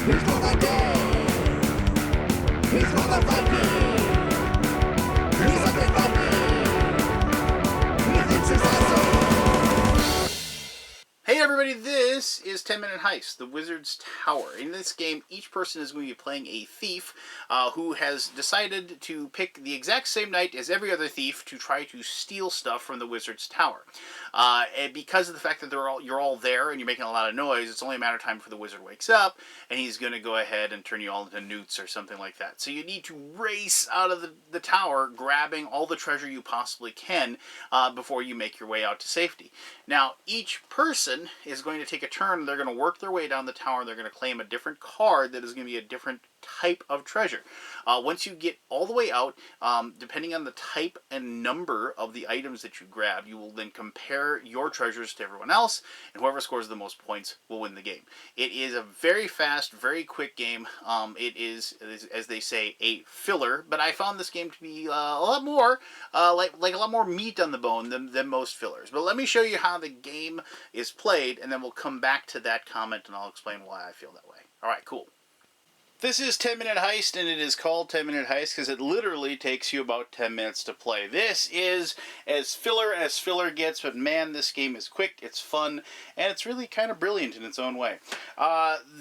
He's gonna die. He's gonna fight me. He's something like me. He thinks he's awesome. Hey everybody, this is 10-Minute Heist, the Wizard's Tower. In this game, each person is going to be playing a thief who has decided to pick the exact same night as every other thief to try to steal stuff from the Wizard's Tower. And because of the fact that you're all there and you're making a lot of noise, it's only a matter of time before the wizard wakes up and he's going to go ahead and turn you all into newts or something like that. So you need to race out of the tower, grabbing all the treasure you possibly can before you make your way out to safety. Now, each person is going to take a turn. They're going to work their way down the tower. And they're going to claim a different card that is going to be a different type of treasure. Once you get all the way out, depending on the type and number of the items that you grab, you will then compare your treasures to everyone else, and whoever scores the most points will win the game. It is a very fast, very quick game. It is, as they say, a filler, but I found this game to be a lot more, like a lot more meat on the bone than most fillers. But let me show you how the game is played, and then we'll come back to that comment, and I'll explain why I feel that way. Alright, cool. This is 10-Minute Heist, and it is called 10-Minute Heist because it literally takes you about 10 minutes to play. This is as filler gets, but man, this game is quick, it's fun, and it's really kind of brilliant in its own way.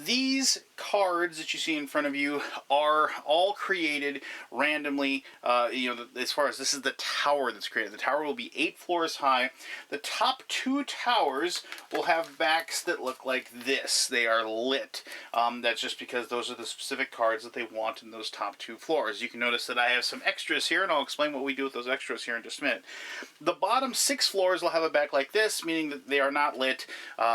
These cards that you see in front of you are all created randomly, as far as this is the tower that's created. The tower will be 8 floors high. The top 2 towers will have backs that look like this. They are lit. That's just because those are the specific cards that they want in those top 2 floors. You can notice that I have some extras here, and I'll explain what we do with those extras here in just a minute. The bottom 6 floors will have a back like this, meaning that they are not lit.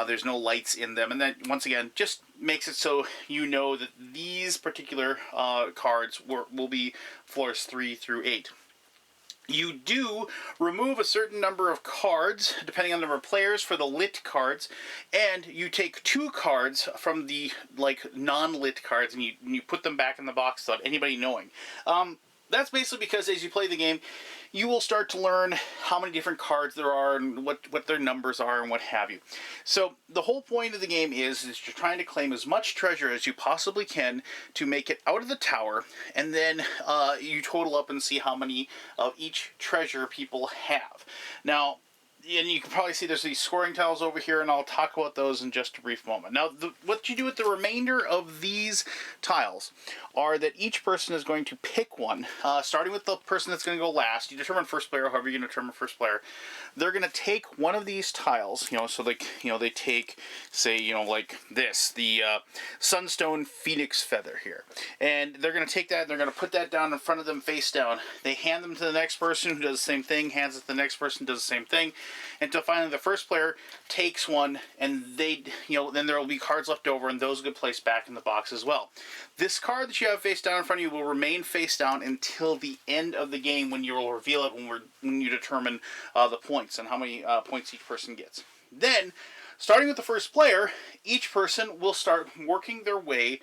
There's no lights in them, and that, once again, just makes it so you know that these particular cards will be floors 3 through 8. You do remove a certain number of cards, depending on the number of players, for the lit cards, and you take 2 cards from the non-lit cards, and you put them back in the box without anybody knowing. That's basically because as you play the game, you will start to learn how many different cards there are and what their numbers are and what have you. So the whole point of the game is you're trying to claim as much treasure as you possibly can to make it out of the tower, and then you total up and see how many of each treasure people have. Now, and you can probably see there's these scoring tiles over here, and I'll talk about those in just a brief moment. Now, what you do with the remainder of these tiles are that each person is going to pick one, starting with the person that's going to go last. You determine first player, however you're going to determine first player. They're going to take one of these tiles, so they take, say, like this, the Sunstone Phoenix Feather here. And they're going to take that, and they're going to put that down in front of them face down. They hand them to the next person who does the same thing, hands it to the next person who does the same thing, until finally the first player takes one, and then there will be cards left over, and those will get placed back in the box as well. This card that you have face down in front of you will remain face down until the end of the game, when you will reveal it when you determine the points and how many points each person gets. Then, starting with the first player, each person will start working their way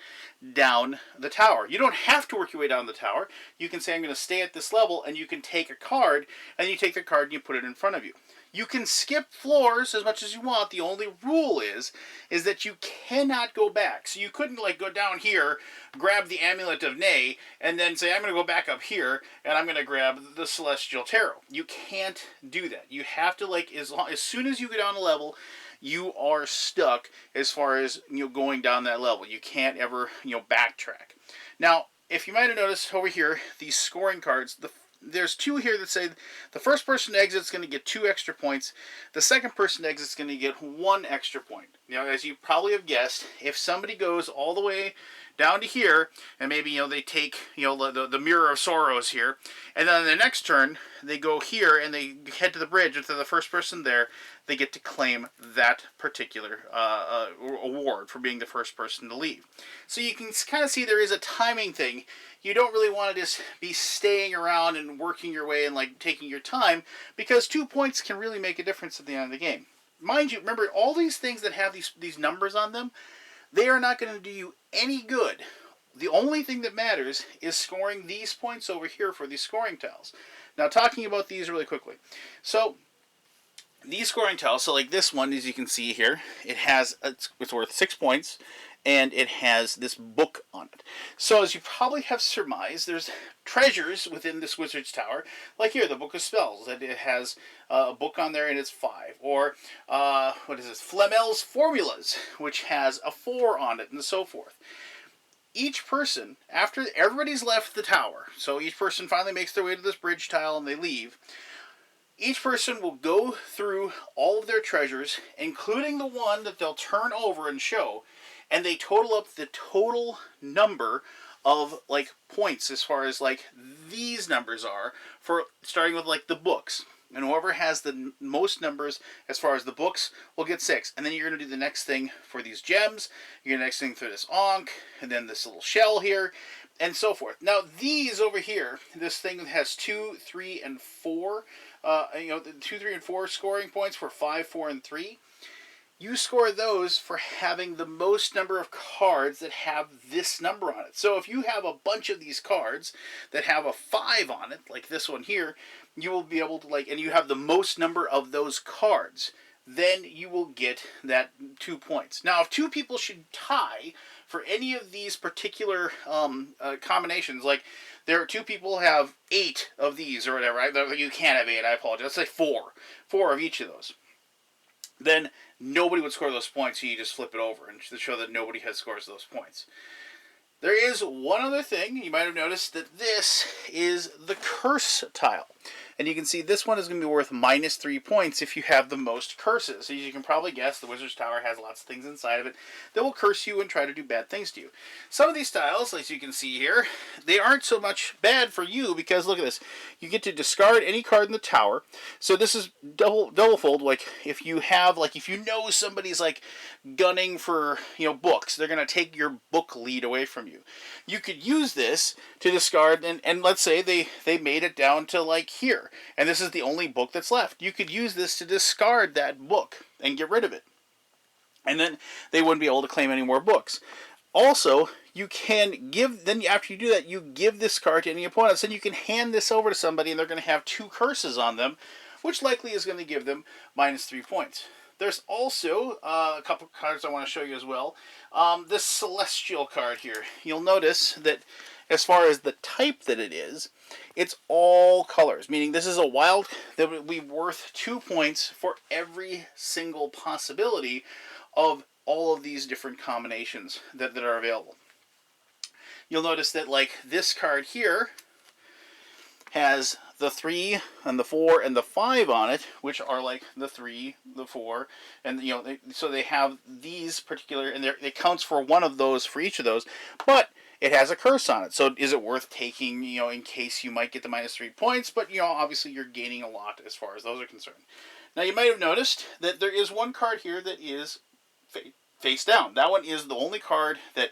down the tower. You don't have to work your way down the tower. You can say, I'm going to stay at this level, and you can take a card, and you take the card and you put it in front of you. You can skip floors as much as you want. The only rule is that you cannot go back. So you couldn't go down here, grab the Amulet of Nay, and then say, I'm going to go back up here, and I'm going to grab the Celestial Tarot. You can't do that. You have to, as soon as you go down a level, you are stuck as far as going down that level. You can't ever backtrack. Now, if you might have noticed over here, these scoring cards, there's 2 here that say the first person to exit is going to get 2 extra points. The second person to exit is going to get 1 extra point. As you probably have guessed, if somebody goes all the way down to here, and maybe they take the Mirror of Sorrows here, and then on the next turn they go here and they head to the bridge, and to the first person there, they get to claim that particular award for being the first person to leave. So you can kind of see there is a timing thing. You don't really want to just be staying around and working your way and taking your time, because 2 points can really make a difference at the end of the game. Mind you, remember, all these things that have these numbers on them, they are not going to do you any good. The only thing that matters is scoring these points over here for these scoring tiles. Now, talking about these really quickly. So, These scoring tiles, so like this one, as you can see here, it's worth 6 points, and it has this book on it. So as you probably have surmised, there's treasures within this wizard's tower. Like here, the Book of Spells, that it has a book on there and it's 5. Or, what is this? Flamel's Formulas, which has a 4 on it, and so forth. Each person, after everybody's left the tower, so each person finally makes their way to this bridge tile and they leave, each person will go through all of their treasures, including the one that they'll turn over and show, and they total up the total number of like points as far as like these numbers are, for starting with like the books. And whoever has the most numbers as far as the books will get 6. And then you're going to do the next thing for these gems. You're going to next thing for this Ankh, and then this little shell here, and so forth. Now these over here, this thing has 2, 3, and 4. The 2, 3, and 4 scoring points for 5, 4, and 3. You score those for having the most number of cards that have this number on it. So if you have a bunch of these cards that have a 5 on it, like this one here, you will be able to and you have the most number of those cards, then you will get that 2 points. Now, if 2 people should tie for any of these particular combinations, like there are 2 people have 8 of these or whatever. You can't have 8, I apologize. Let's say 4 of each of those. Then nobody would score those points, so you just flip it over and to show that nobody has scores those points. There is one other thing. You might have noticed that this is the curse tile. And you can see this one is going to be worth -3 points if you have the most curses. As you can probably guess, the Wizard's Tower has lots of things inside of it that will curse you and try to do bad things to you. Some of these tiles, as you can see here, they aren't so much bad for you because, look at this. You get to discard any card in the tower. So this is double fold. Like if you have, if you know somebody's gunning for, books, they're going to take your book lead away from you. You could use this to discard, and let's say they made it down to here. And this is the only book that's left. You could use this to discard that book and get rid of it. And then they wouldn't be able to claim any more books. Also, you can after you do that, you give this card to any opponents, and you can hand this over to somebody, and they're going to have 2 curses on them, which likely is going to give them -3 points. There's also a couple cards I want to show you as well. This Celestial card here. You'll notice that as far as the type that it is, it's all colors, meaning this is a wild that would be worth 2 points for every single possibility of all of these different combinations that are available. You'll notice that this card here has the 3 and the 4 and the 5 on it, which are the 3, the 4, and so they have these particular, and it counts for one of those for each of those, but it has a curse on it. So is it worth taking, in case you might get the -3 points, but obviously you're gaining a lot as far as those are concerned. Now you might have noticed that there is one card here that is face down. That one is the only card that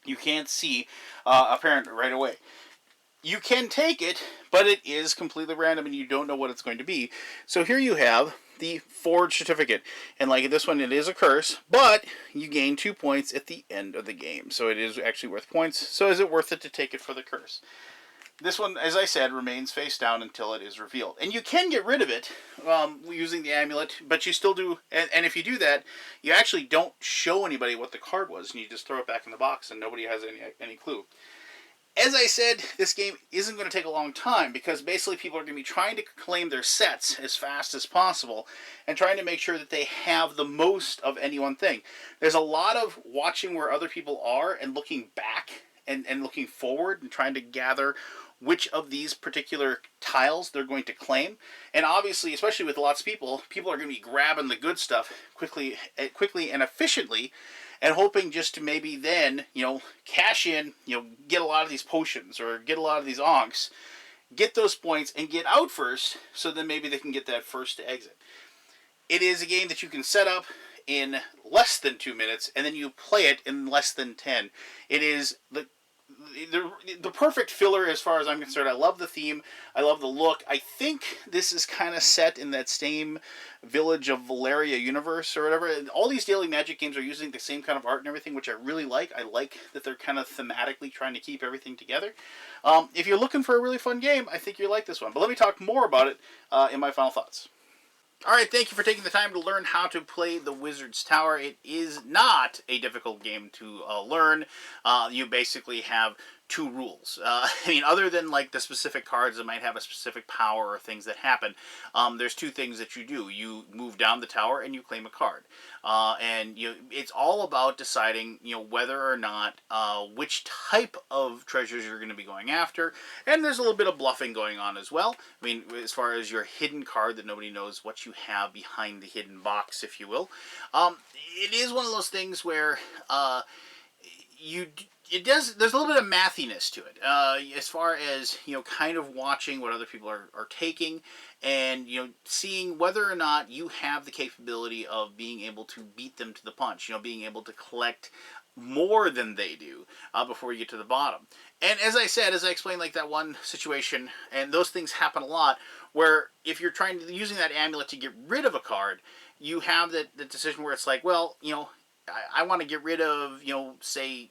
you can't see apparent right away. You can take it, but it is completely random and you don't know what it's going to be. So here you have the Forge Certificate. And this one, it is a curse, but you gain 2 points at the end of the game. So it is actually worth points. So is it worth it to take it for the curse? This one, as I said, remains face down until it is revealed. And you can get rid of it using the amulet, but you still do, and if you do that, you actually don't show anybody what the card was, and you just throw it back in the box and nobody has any clue. As I said, this game isn't going to take a long time because basically people are going to be trying to claim their sets as fast as possible and trying to make sure that they have the most of any one thing. There's a lot of watching where other people are and looking back and looking forward and trying to gather which of these particular tiles they're going to claim. And obviously, especially with lots of people are going to be grabbing the good stuff quickly and efficiently, and hoping just to maybe then, cash in, get a lot of these potions or get a lot of these onks, get those points and get out first, so then maybe they can get that first to exit. It is a game that you can set up in less than 2 minutes, and then you play it in less than 10. It is the perfect filler as far as I'm concerned. I love the theme. I love the look. I think this is kind of set in that same Village of Valeria universe or whatever. And all these daily Magic games are using the same kind of art and everything, which I really like. I like that they're kind of thematically trying to keep everything together. If you're looking for a really fun game, I think you'll like this one. But let me talk more about it in my final thoughts. All right, thank you for taking the time to learn how to play the Wizard's Tower. It is not a difficult game to learn. You basically have two rules. I mean, other than like the specific cards that might have a specific power or things that happen, there's two things that you do. You move down the tower and you claim a card, and it's all about deciding whether or not which type of treasures you're going to be going after, and there's a little bit of bluffing going on as well. I mean, as far as your hidden card that nobody knows what you have behind the hidden box, if you will. It is one of those things where you there's a little bit of mathiness to it, as far as kind of watching what other people are taking, and seeing whether or not you have the capability of being able to beat them to the punch, being able to collect more than they do before you get to the bottom. And as I explained, like that one situation, and those things happen a lot, where if you're using that amulet to get rid of a card, you have the decision where it's like, well, I want to get rid of, say,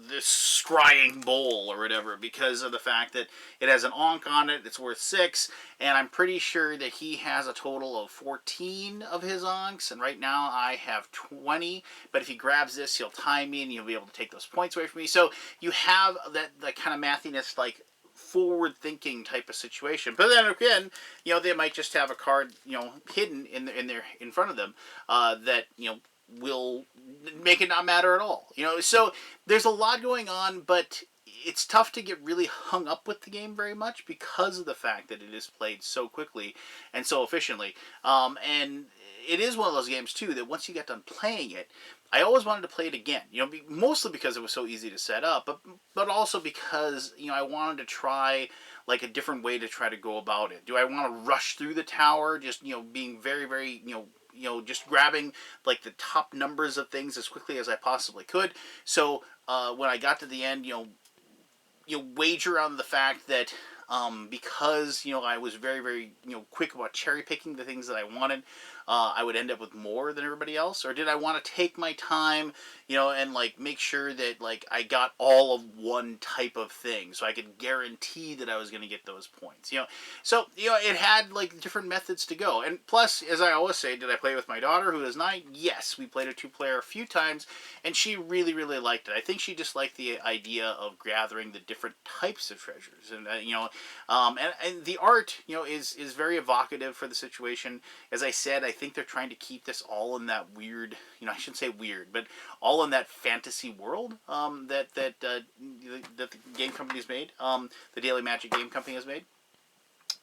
this scrying bowl or whatever, because of the fact that it has an onk on it, it's worth 6, and I'm pretty sure that he has a total of 14 of his onks, and right now I have 20, but if he grabs this, he'll time me, and he'll be able to take those points away from me. So you have that kind of mathiness, like, forward-thinking type of situation. But then again, they might just have a card, hidden in front of them, that, will make it not matter at all. So there's a lot going on, but it's tough to get really hung up with the game very much because of the fact that it is played so quickly and so efficiently. And it is one of those games too that once you get done playing it, I always wanted to play it again. Mostly because it was so easy to set up, but also because I wanted to try like a different way to try to go about it. Do I want to rush through the tower, just being very, very just grabbing like the top numbers of things as quickly as I possibly could? So when I got to the end, wager on the fact that because I was very, very quick about cherry picking the things that I wanted, I would end up with more than everybody else? Or did I want to take my time, and like make sure that like I got all of one type of thing so I could guarantee that I was going to get those points? So it had like different methods to go. And plus, as I always say, did I play with my daughter who is 9? Yes, we played a 2-player a few times, and she really, really liked it. I think she just liked the idea of gathering the different types of treasures, and and the art is very evocative for the situation. As I said, I think they're trying to keep this all in that weird, I shouldn't say weird, but all in that fantasy world that the game company's made, the Daily Magic Game Company has made.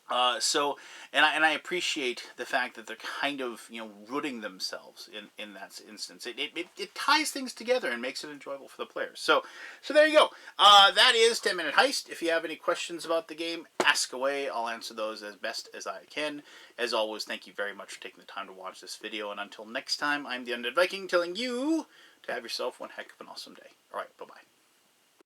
And I appreciate the fact that they're kind of rooting themselves in that instance. It ties things together and makes it enjoyable for the players. So there you go. That is 10-Minute Heist. If you have any questions about the game, ask away. I'll answer those as best as I can. As always, thank you very much for taking the time to watch this video. And until next time, I'm the Undead Viking telling you to have yourself one heck of an awesome day. All right, bye bye.